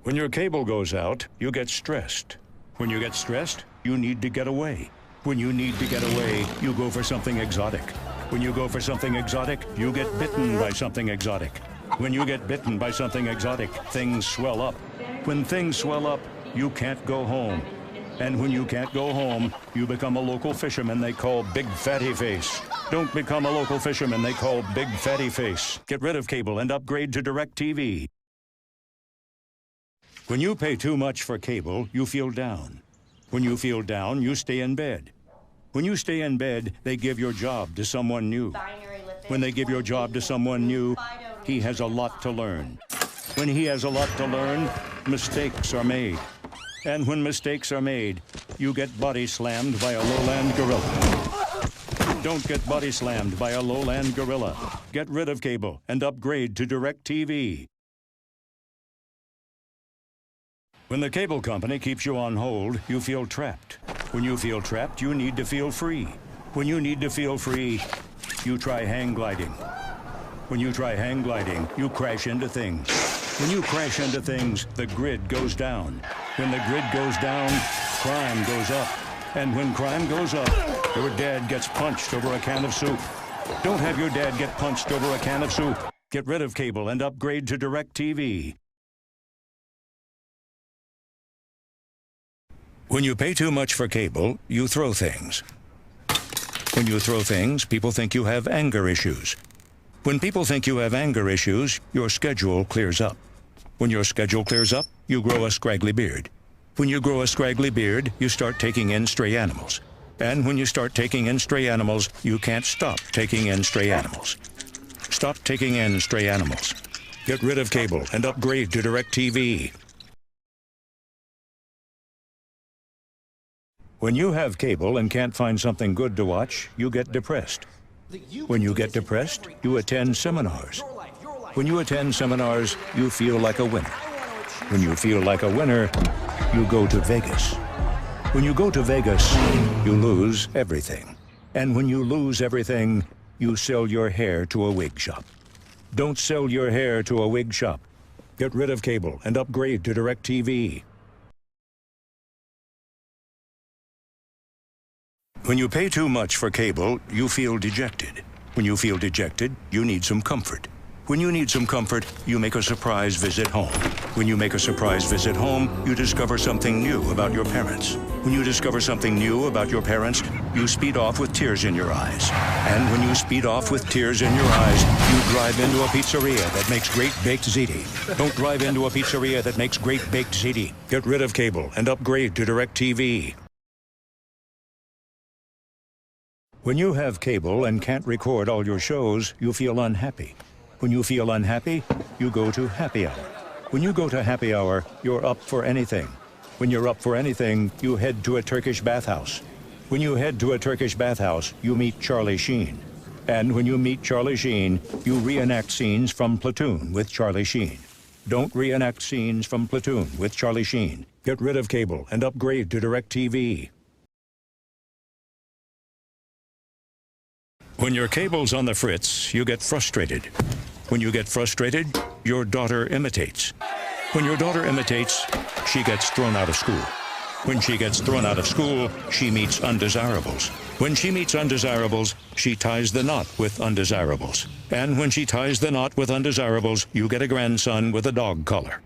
When your cable goes out, you get stressed. When you get stressed, you need to get away. When you need to get away, you go for something exotic. When you go for something exotic, you get bitten by something exotic. When you get bitten by something exotic, things swell up. When things swell up, you can't go home. And when you can't go home, you become a local fisherman they call Big Fatty Face. Don't become a local fisherman they call Big Fatty Face. Get rid of cable and upgrade to DirecTV. When you pay too much for cable, you feel down. When you feel down, you stay in bed. When you stay in bed, they give your job to someone new. When they give your job to someone new, he has a lot to learn. When he has a lot to learn, mistakes are made. And when mistakes are made, you get body slammed by a lowland gorilla. Don't get body slammed by a lowland gorilla. Get rid of cable and upgrade to DirecTV. When the cable company keeps you on hold, you feel trapped. When you feel trapped, you need to feel free. When you need to feel free, you try hang gliding. When you try hang gliding, you crash into things. When you crash into things, the grid goes down. When the grid goes down, crime goes up. And when crime goes up, your dad gets punched over a can of soup. Don't have your dad get punched over a can of soup. Get rid of cable and upgrade to DirecTV. When you pay too much for cable, you throw things. When you throw things, people think you have anger issues. When people think you have anger issues, your schedule clears up. When your schedule clears up, you grow a scraggly beard. When you grow a scraggly beard, you start taking in stray animals. And when you start taking in stray animals, you can't stop taking in stray animals. Stop taking in stray animals. Get rid of cable and upgrade to DirecTV. When you have cable and can't find something good to watch, you get depressed. When you get depressed, you attend seminars. When you attend seminars, you feel like a winner. When you feel like a winner, you go to Vegas. When you go to Vegas, you lose everything. And when you lose everything, you sell your hair to a wig shop. Don't sell your hair to a wig shop. Get rid of cable and upgrade to DirecTV. When you pay too much for cable, you feel dejected. When you feel dejected, you need some comfort. When you need some comfort, you make a surprise visit home. When you make a surprise visit home, you discover something new about your parents. When you discover something new about your parents, you speed off with tears in your eyes. And when you speed off with tears in your eyes, you drive into a pizzeria that makes great baked ziti. Don't drive into a pizzeria that makes great baked ziti. Get rid of cable and upgrade to DirecTV. When you have cable and can't record all your shows, you feel unhappy. When you feel unhappy, you go to happy hour. When you go to happy hour, you're up for anything. When you're up for anything, you head to a Turkish bathhouse. When you head to a Turkish bathhouse, you meet Charlie Sheen. And when you meet Charlie Sheen, you reenact scenes from Platoon with Charlie Sheen. Don't reenact scenes from Platoon with Charlie Sheen. Get rid of cable and upgrade to DirecTV. When your cable's on the fritz, you get frustrated. When you get frustrated, your daughter imitates. When your daughter imitates, she gets thrown out of school. When she gets thrown out of school, she meets undesirables. When she meets undesirables, she ties the knot with undesirables. And when she ties the knot with undesirables, you get a grandson with a dog collar.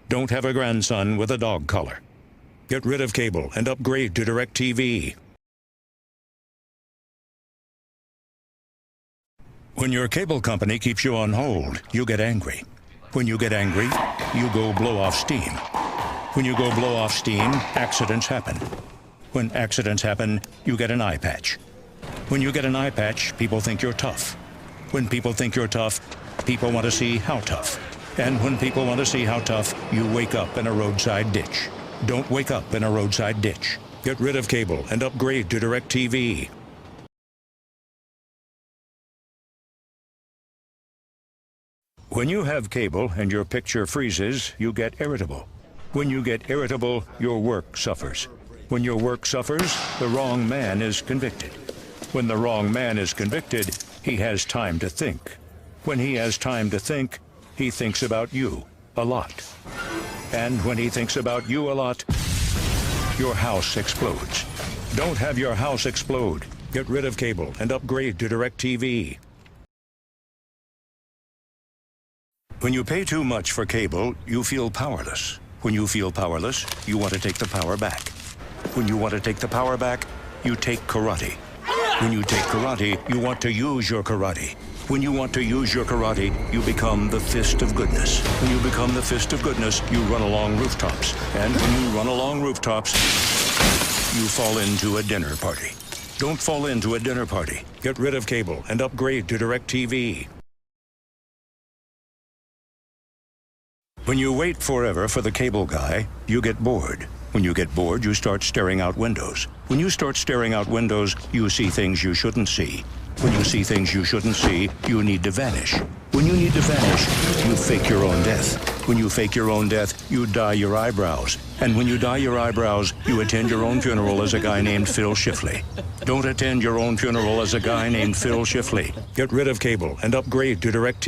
Don't have a grandson with a dog collar. Get rid of cable and upgrade to DirecTV. When your cable company keeps you on hold, you get angry. When you get angry, you go blow off steam. When you go blow off steam, accidents happen. When accidents happen, you get an eye patch. When you get an eye patch, people think you're tough. When people think you're tough, people want to see how tough. And when people want to see how tough, you wake up in a roadside ditch. Don't wake up in a roadside ditch. Get rid of cable and upgrade to DirecTV. When you have cable and your picture freezes, you get irritable. When you get irritable, your work suffers. When your work suffers, the wrong man is convicted. When the wrong man is convicted, he has time to think. When he has time to think, he thinks about you a lot. And when he thinks about you a lot, your house explodes. Don't have your house explode. Get rid of cable and upgrade to DirecTV. When you pay too much for cable, you feel powerless. When you feel powerless, you want to take the power back. When you want to take the power back, you take karate. When you take karate, you want to use your karate. When you want to use your karate, you become the fist of goodness. When you become the fist of goodness, you run along rooftops. And when you run along rooftops, you fall into a dinner party. Don't fall into a dinner party. Get rid of cable and upgrade to DirecTV. When you wait forever for the cable guy, you get bored. When you get bored, you start staring out windows. When you start staring out windows, you see things you shouldn't see. When you see things you shouldn't see, you need to vanish. When you need to vanish, you fake your own death. When you fake your own death, you dye your eyebrows. And when you dye your eyebrows, you attend your own funeral as a guy named Phil Shifley. Don't attend your own funeral as a guy named Phil Shifley. Get rid of cable and upgrade to DirecTV.